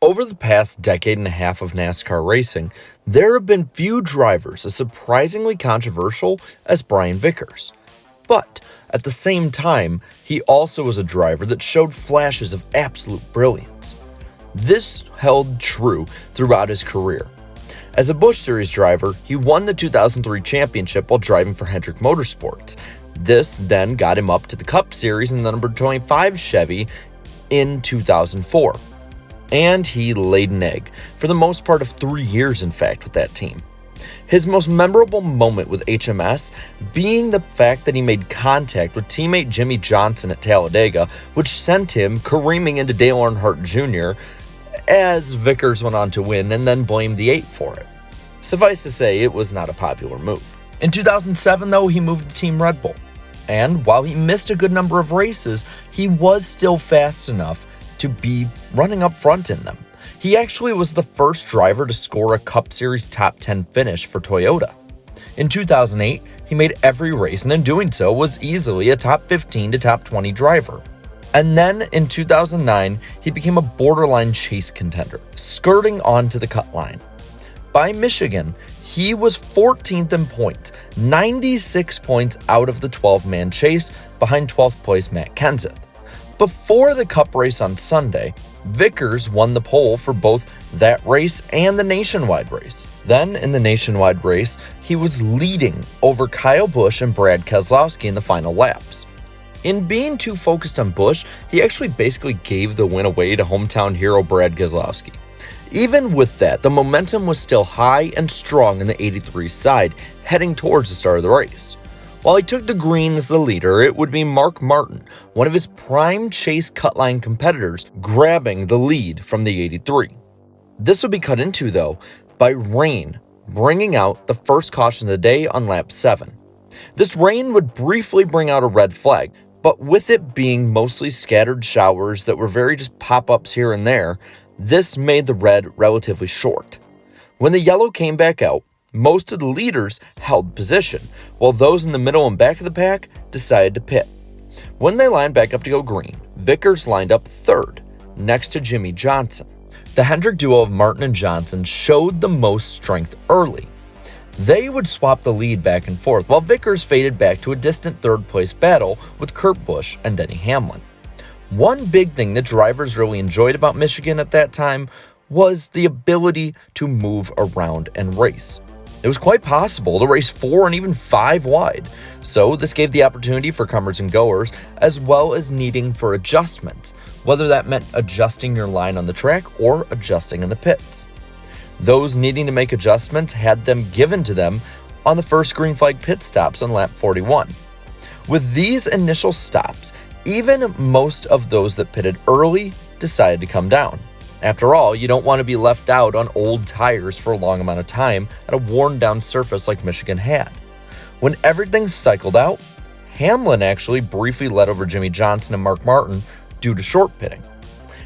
Over the past decade and a half of NASCAR racing, there have been few drivers as surprisingly controversial as Brian Vickers. But at the same time, he also was a driver that showed flashes of absolute brilliance. This held true throughout his career. As a Busch Series driver, he won the 2003 championship while driving for Hendrick Motorsports. This then got him up to the Cup Series in the number 25 Chevy in 2004. And he laid an egg, for the most part of 3 years in fact, with that team. His most memorable moment with HMS being the fact that he made contact with teammate Jimmie Johnson at Talladega, which sent him careening into Dale Earnhardt Jr. as Vickers went on to win and then blamed the 8 for it. Suffice to say, it was not a popular move. In 2007, though, he moved to Team Red Bull. And while he missed a good number of races, he was still fast enough to be running up front in them. He actually was the first driver to score a Cup Series top 10 finish for Toyota. In 2008, he made every race and in doing so was easily a top 15 to top 20 driver. And then in 2009, he became a borderline chase contender, skirting onto the cut line. By Michigan, he was 14th in points, 96 points out of the 12-man chase behind 12th place Matt Kenseth. Before the Cup race on Sunday, Vickers won the pole for both that race and the nationwide race. Then, in the nationwide race, he was leading over Kyle Busch and Brad Keselowski in the final laps. In being too focused on Busch, he actually basically gave the win away to hometown hero Brad Keselowski. Even with that, the momentum was still high and strong in the 83 side, heading towards the start of the race. While he took the green as the leader, it would be Mark Martin, one of his prime chase cutline competitors, grabbing the lead from the 83. This would be cut into, though, by rain, bringing out the first caution of the day on lap 7. This rain would briefly bring out a red flag, but with it being mostly scattered showers that were very just pop-ups here and there, this made the red relatively short. When the yellow came back out, most of the leaders held position, while those in the middle and back of the pack decided to pit. When they lined back up to go green, Vickers lined up third, next to Jimmie Johnson. The Hendrick duo of Martin and Johnson showed the most strength early. They would swap the lead back and forth, while Vickers faded back to a distant third-place battle with Kurt Busch and Denny Hamlin. One big thing that drivers really enjoyed about Michigan at that time was the ability to move around and race. It was quite possible to race 4 and even 5 wide, so this gave the opportunity for comers and goers, as well as needing for adjustments, whether that meant adjusting your line on the track or adjusting in the pits. Those needing to make adjustments had them given to them on the first green flag pit stops on lap 41. With these initial stops, even most of those that pitted early decided to come down. After all, you don't want to be left out on old tires for a long amount of time at a worn-down surface like Michigan had. When everything cycled out, Hamlin actually briefly led over Jimmie Johnson and Mark Martin due to short pitting.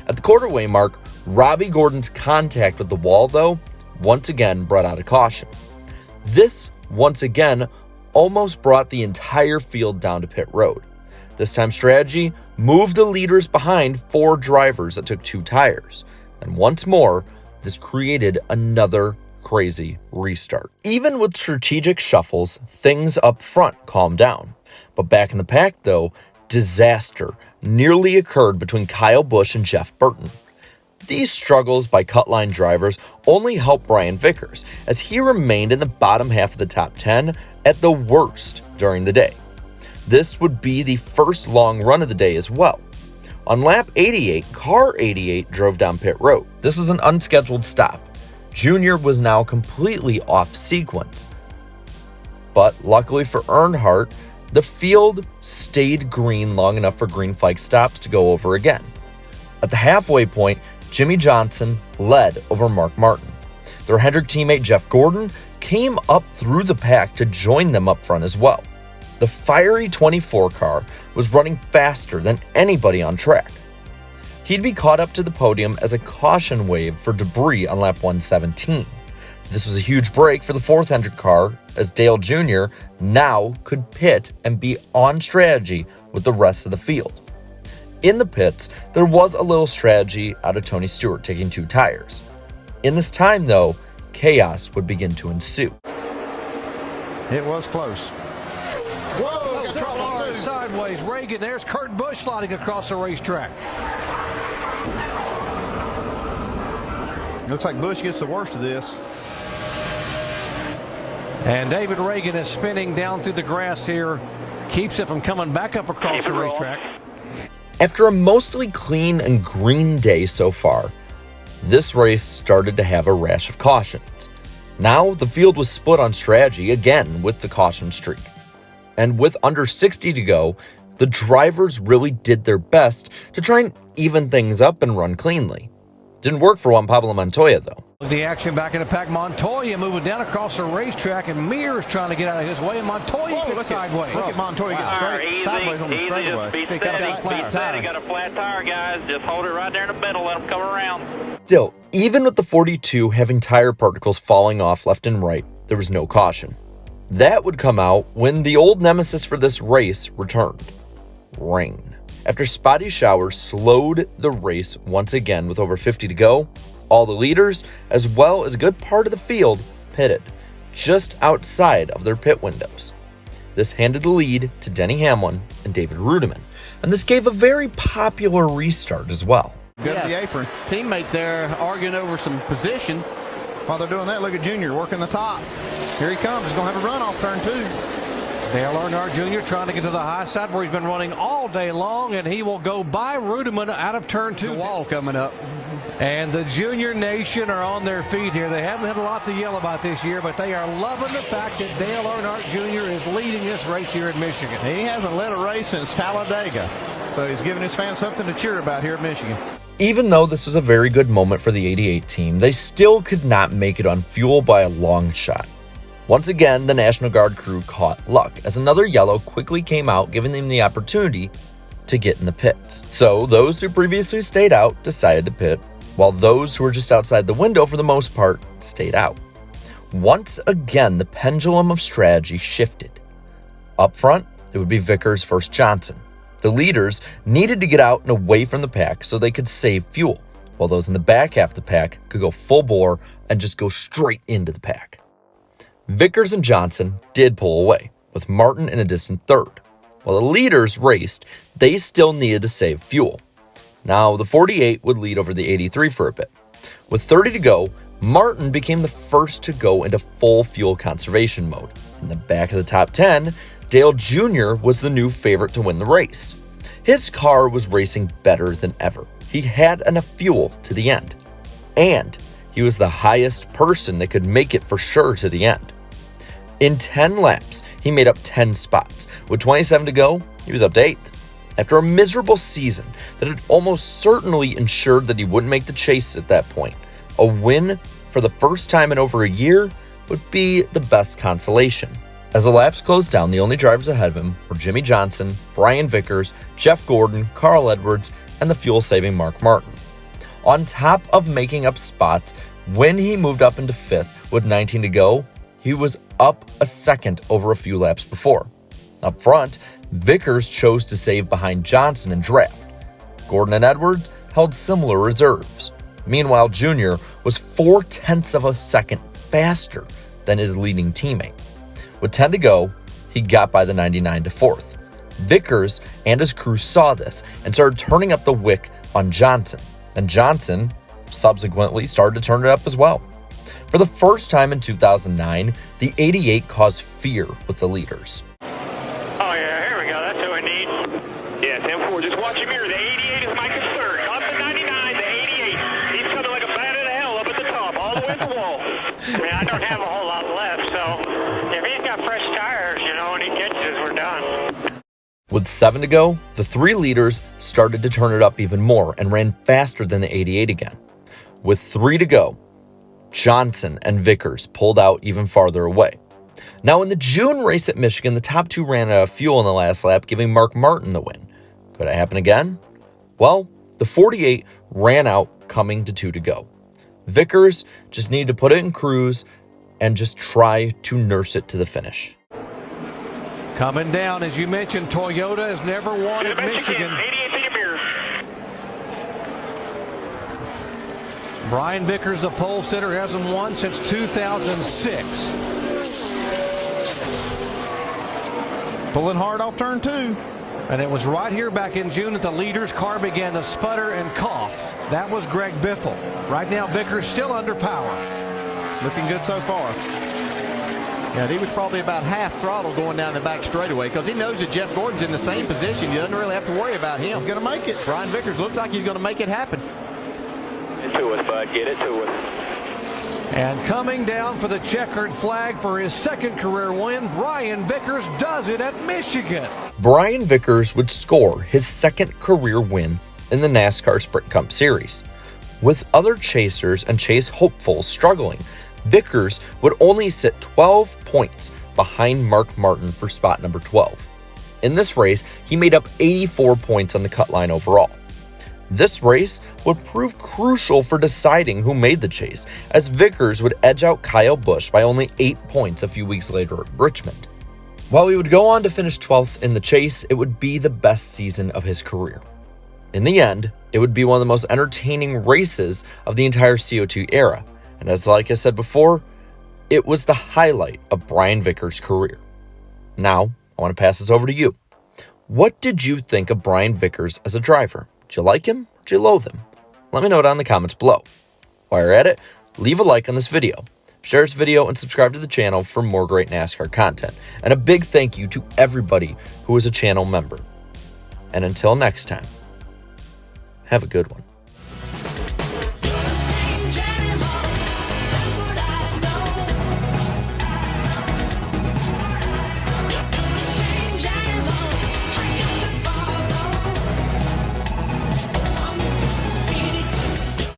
At the quarterway mark, Robbie Gordon's contact with the wall, though, once again brought out a caution. This, once again, almost brought the entire field down to pit road. This time strategy moved the leaders behind 4 drivers that took 2 tires. And once more, this created another crazy restart. Even with strategic shuffles, things up front calmed down. But back in the pack, though, disaster nearly occurred between Kyle Busch and Jeff Burton. These struggles by cut-line drivers only helped Brian Vickers, as he remained in the bottom half of the top 10 at the worst during the day. This would be the first long run of the day as well. On lap 88, car 88 drove down pit road. This was an unscheduled stop. Junior was now completely off sequence. But luckily for Earnhardt, the field stayed green long enough for green flag stops to go over again. At the halfway point, Jimmie Johnson led over Mark Martin. Their Hendrick teammate Jeff Gordon came up through the pack to join them up front as well. The fiery 24 car was running faster than anybody on track. He'd be caught up to the podium as a caution waved for debris on lap 117. This was a huge break for the 4th Hendrick car, as Dale Jr. now could pit and be on strategy with the rest of the field. In the pits, there was a little strategy out of Tony Stewart taking 2 tires. In this time, though, chaos would begin to ensue. It was close. Whoa, got trouble sideways. Reagan, there's Kurt Busch sliding across the racetrack. Looks like Busch gets the worst of this. And David Reagan is spinning down through the grass here. Keeps it from coming back up across the racetrack. After a mostly clean and green day so far, this race started to have a rash of cautions. Now, the field was split on strategy again with the caution streak. And with under 60 to go, the drivers really did their best to try and even things up and run cleanly. Didn't work for Juan Pablo Montoya, though. The action back in the pack. Montoya moving down across the racetrack, and Mears trying to get out of his way, and Montoya gets sideways. Look at Montoya get sideways on the straightaway. He got a flat tire, guys. Just hold it right there in the middle. Let him come around. Still, even with the 42 having tire particles falling off left and right, there was no caution. That would come out when the old nemesis for this race returned: rain. After spotty showers slowed the race once again with over 50 to go, all the leaders, as well as a good part of the field, pitted just outside of their pit windows. This handed the lead to Denny Hamlin and David Rudiman, and this gave a very popular restart as well. Good at the apron. Teammates there arguing over some position. While they're doing that, look at Junior working the top. Here he comes. He's going to have a run off turn 2. Dale Earnhardt Jr. trying to get to the high side where he's been running all day long, and he will go by Rudiman out of turn 2. The wall coming up. And the Junior Nation are on their feet here. They haven't had a lot to yell about this year, but they are loving the fact that Dale Earnhardt Jr. is leading this race here in Michigan. He hasn't led a race since Talladega, so he's giving his fans something to cheer about here at Michigan. Even though this was a very good moment for the 88 team, they still could not make it on fuel by a long shot. Once again, the National Guard crew caught luck, as another yellow quickly came out, giving them the opportunity to get in the pits. So those who previously stayed out decided to pit, while those who were just outside the window for the most part stayed out. Once again, the pendulum of strategy shifted. Up front, it would be Vickers versus Johnson. The leaders needed to get out and away from the pack so they could save fuel, while those in the back half of the pack could go full bore and just go straight into the pack. Vickers and Johnson did pull away, with Martin in a distant third. While the leaders raced, they still needed to save fuel. Now, the 48 would lead over the 83 for a bit. With 30 to go, Martin became the first to go into full fuel conservation mode. In the back of the top 10, Dale Jr. was the new favorite to win the race. His car was racing better than ever. He had enough fuel to the end. And he was the highest person that could make it for sure to the end. In 10 laps, he made up 10 spots. With 27 to go, he was up to 8th. After a miserable season that had almost certainly ensured that he wouldn't make the chase at that point, a win for the first time in over a year would be the best consolation. As the laps closed down, the only drivers ahead of him were Jimmie Johnson, Brian Vickers, Jeff Gordon, Carl Edwards, and the fuel-saving Mark Martin. On top of making up spots, when he moved up into 5th with 19 to go, he was up a second over a few laps before. Up front, Vickers chose to save behind Johnson in draft. Gordon and Edwards held similar reserves. Meanwhile, Jr. was 0.4 of a second faster than his leading teammate. With 10 to go, he got by the 99 to 4th. Vickers and his crew saw this and started turning up the wick on Johnson, and Johnson subsequently started to turn it up as well. For the first time in 2009, the 88 caused fear with the leaders. Oh, yeah, here we go. That's who we need. Yeah, 10-4. Just watch him here. The 88 is my concern. Up the 99, the 88. He's coming like a bat out of hell up at the top, all the way at the wall. I mean, I don't have a whole lot left, so if he's got fresh tires, and he catches, we're done. With 7 to go, the 3 leaders started to turn it up even more and ran faster than the 88 again. With 3 to go, Johnson and Vickers pulled out even farther away. Now, in the June race at Michigan, the top 2 ran out of fuel in the last lap, giving Mark Martin the win. Could it happen again? Well, the 48 ran out coming to 2 to go. Vickers just needed to put it in cruise and just try to nurse it to the finish. Coming down, as you mentioned, Toyota has never won at Michigan. 88 to your mirror. Brian Vickers, the pole sitter, hasn't won since 2006. Pulling hard off turn 2. And it was right here back in June that the leader's car began to sputter and cough. That was Greg Biffle. Right now, Vickers still under power. Looking good so far. Yeah, he was probably about half throttle going down the back straightaway because he knows that Jeff Gordon's in the same position. He doesn't really have to worry about him. He's going to make it. Brian Vickers looks like he's going to make it happen. Get to us, bud. Get it to us. And coming down for the checkered flag for his second career win, Brian Vickers does it at Michigan. Brian Vickers would score his second career win in the NASCAR Sprint Cup Series. With other chasers and chase hopefuls struggling, Vickers would only sit 12 points behind Mark Martin for spot number 12. In this race, he made up 84 points on the cut line overall. This race would prove crucial for deciding who made the chase, as Vickers would edge out Kyle Busch by only 8 points a few weeks later at Richmond. While he would go on to finish 12th in the chase, it would be the best season of his career. In the end, it would be one of the most entertaining races of the entire COT era, and like I said before, it was the highlight of Brian Vickers' career. Now, I want to pass this over to you. What did you think of Brian Vickers as a driver? Did you like him or did you loathe him? Let me know down in the comments below. While you're at it, leave a like on this video, share this video, and subscribe to the channel for more great NASCAR content. And a big thank you to everybody who is a channel member. And until next time, have a good one.